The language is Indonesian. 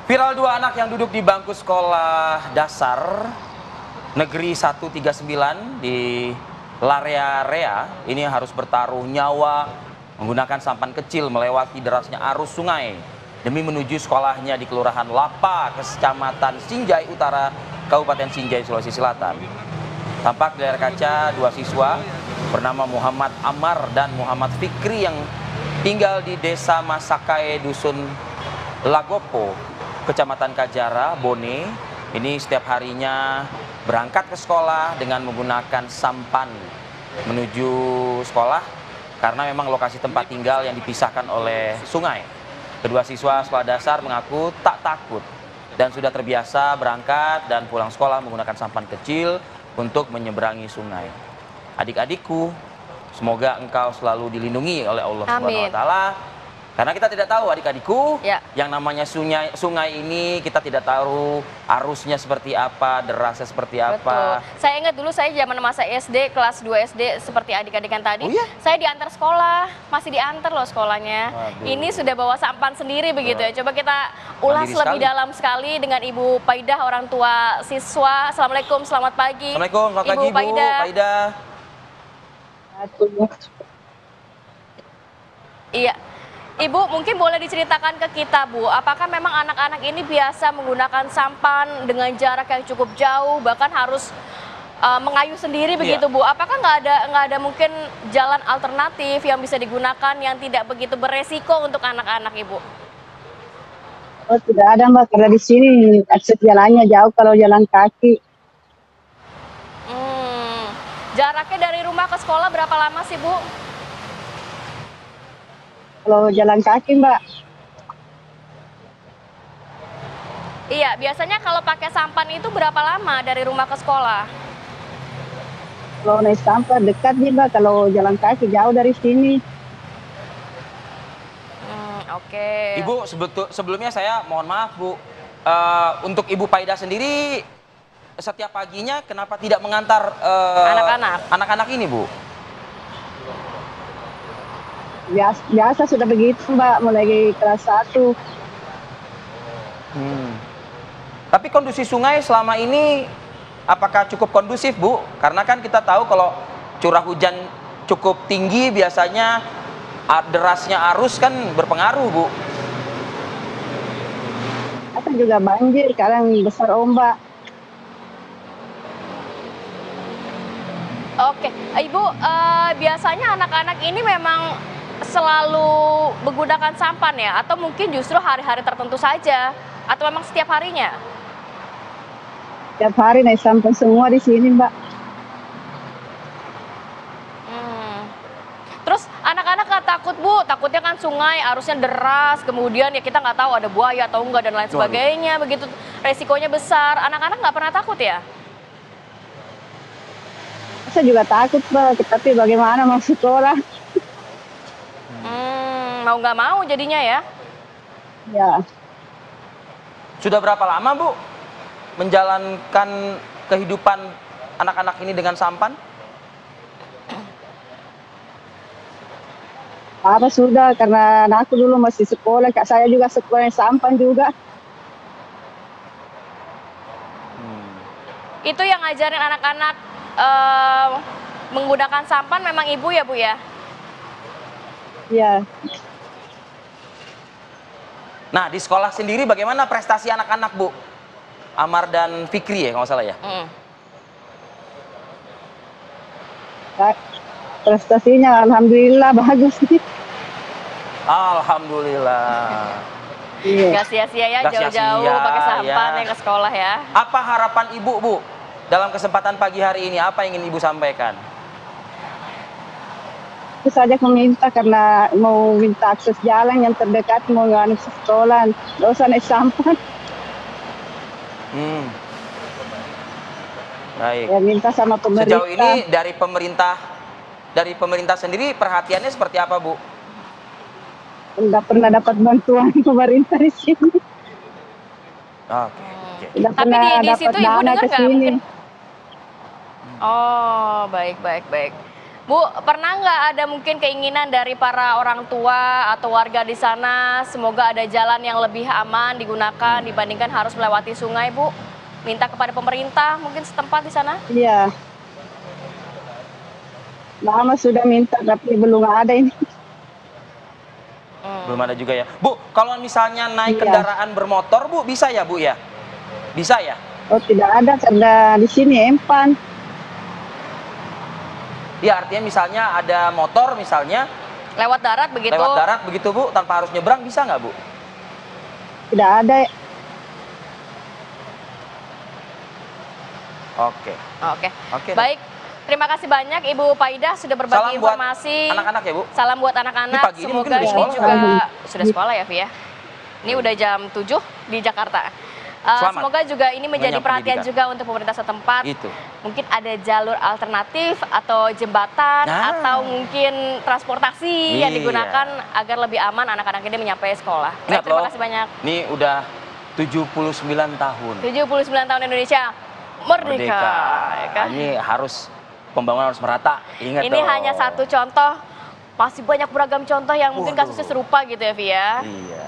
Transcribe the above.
Viral dua anak yang duduk di bangku sekolah dasar Negeri 139 di Larea-Rea ini harus bertaruh nyawa menggunakan sampan kecil melewati derasnya arus sungai demi menuju sekolahnya di Kelurahan Lapa, Kecamatan Sinjai Utara, Kabupaten Sinjai, Sulawesi Selatan. Tampak di layar kaca dua siswa bernama Muhammad Amar dan Muhammad Fikri yang tinggal di Desa Masakae, Dusun Lagopo, Kecamatan Kajara, Bone. Ini setiap harinya berangkat ke sekolah dengan menggunakan sampan menuju sekolah karena memang lokasi tempat tinggal yang dipisahkan oleh sungai. Kedua siswa sekolah dasar mengaku tak takut dan sudah terbiasa berangkat dan pulang sekolah menggunakan sampan kecil untuk menyeberangi sungai. Adik-adikku, semoga engkau selalu dilindungi oleh Allah Subhanahu wa taala. Karena kita tidak tahu adik-adikku, yang namanya sungai ini kita tidak tahu arusnya seperti apa, derasnya seperti apa. Betul. Saya ingat dulu saya zaman masa SD, kelas 2 SD seperti adik-adik yang tadi, saya diantar sekolah, masih diantar loh sekolahnya. Waduh. Ini sudah bawa sampan sendiri begitu ya. Coba kita ulas lebih dalam sekali dengan Ibu Paidah, orang tua siswa. Assalamualaikum, selamat pagi. Assalamualaikum, selamat pagi Bu Paidah. Iya. Ibu, mungkin boleh diceritakan ke kita, Bu, apakah memang anak-anak ini biasa menggunakan sampan dengan jarak yang cukup jauh, bahkan harus mengayuh sendiri begitu, Bu? Apakah nggak ada mungkin jalan alternatif yang bisa digunakan yang tidak begitu beresiko untuk anak-anak, Ibu? Oh, tidak ada, Mbak, karena di sini akses jalannya jauh kalau jalan kaki. Jaraknya dari rumah ke sekolah berapa lama sih, Bu? Kalau jalan kaki, Mbak. Iya, biasanya kalau pakai sampan itu berapa lama dari rumah ke sekolah? Kalau naik sampan dekat nih, Mbak. Kalau jalan kaki jauh dari sini. Oke. Ibu, sebelumnya saya mohon maaf, Bu. Untuk Ibu Paidah sendiri, setiap paginya kenapa tidak mengantar anak-anak ini, Bu? Biasa sudah begitu, Mbak, mulai kelas 1. Tapi kondisi sungai selama ini apakah cukup kondusif, Bu? Karena kan kita tahu kalau curah hujan cukup tinggi biasanya derasnya arus kan berpengaruh, Bu. Atau juga banjir, kadang besar ombak. Oke, Ibu, biasanya anak-anak ini memang selalu menggunakan sampan ya? Atau mungkin justru hari-hari tertentu saja? Atau memang setiap harinya? Setiap hari naik sampan semua di sini, Mbak. Terus anak-anak nggak takut, Bu? Takutnya kan sungai arusnya deras, kemudian ya kita nggak tahu ada buaya atau enggak dan lain sebagainya. Begitu resikonya besar. Anak-anak nggak pernah takut ya? Saya juga takut, Mbak. Tapi bagaimana mau sekolah? Mau nggak mau jadinya ya? Ya. Sudah berapa lama, Bu, menjalankan kehidupan anak-anak ini dengan sampan? Apa sudah, karena aku dulu masih sekolah, Kak saya juga sekolah sampan juga. Itu yang ngajarin anak-anak menggunakan sampan memang Ibu ya, Bu ya? Iya. Nah, di sekolah sendiri bagaimana prestasi anak-anak, Bu? Amar dan Fikri ya, kalau nggak salah ya? Prestasinya alhamdulillah bagus. Alhamdulillah. Gak sia-sia ya jauh-jauh pakai sampan ya ke sekolah ya. Apa harapan Ibu, Bu, dalam kesempatan pagi hari ini? Apa yang ingin Ibu sampaikan? Itu saja meminta karena mau minta akses jalan yang terdekat mau ke sekolah, nggak usah naik sampan. Baik. Ya minta sama pemerintah. Sejauh ini dari pemerintah sendiri perhatiannya seperti apa, Bu? Nggak pernah dapat bantuan pemerintah di sini. Oke. Tapi di situ Ibu dengar nggak mungkin? Oh, baik. Bu, pernah nggak ada mungkin keinginan dari para orang tua atau warga di sana, semoga ada jalan yang lebih aman digunakan dibandingkan harus melewati sungai, Bu? Minta kepada pemerintah mungkin setempat di sana? Iya, lama sudah minta tapi belum ada ini. Belum ada juga ya. Bu, kalau misalnya naik Iya. kendaraan bermotor, Bu, bisa ya, Bu ya? Bisa ya? Oh, tidak ada karena di sini empan. Ya, artinya misalnya ada motor misalnya Lewat darat begitu? lewat darat begitu, Bu, tanpa harus nyebrang, bisa nggak, Bu? Tidak ada. Oke. Oke. Oke. Baik, terima kasih banyak Ibu Paidah sudah berbagi Salam buat informasi. anak-anak ya, Bu. Salam buat anak-anak. Ini pagi ini mungkin Semoga udah ini sekolah juga kali. sudah sekolah ya, Vi ya. Ini udah jam 7 di Jakarta. Selamat Semoga juga ini menjadi mengenyam perhatian pendidikan. juga untuk pemerintah setempat. Itu. Mungkin ada jalur alternatif atau jembatan Nah. atau mungkin transportasi yang Iya. digunakan agar lebih aman anak-anak ini menyampai sekolah. Ingat Baik, terima loh, kasih banyak. Ini udah 79 tahun. 79 tahun Indonesia merdeka. Ya kan? Ini harus pembangunan harus merata. Ingat Ini dong. hanya satu contoh, masih banyak beragam contoh yang mungkin Waduh. kasusnya serupa gitu ya, Vi ya. Iya.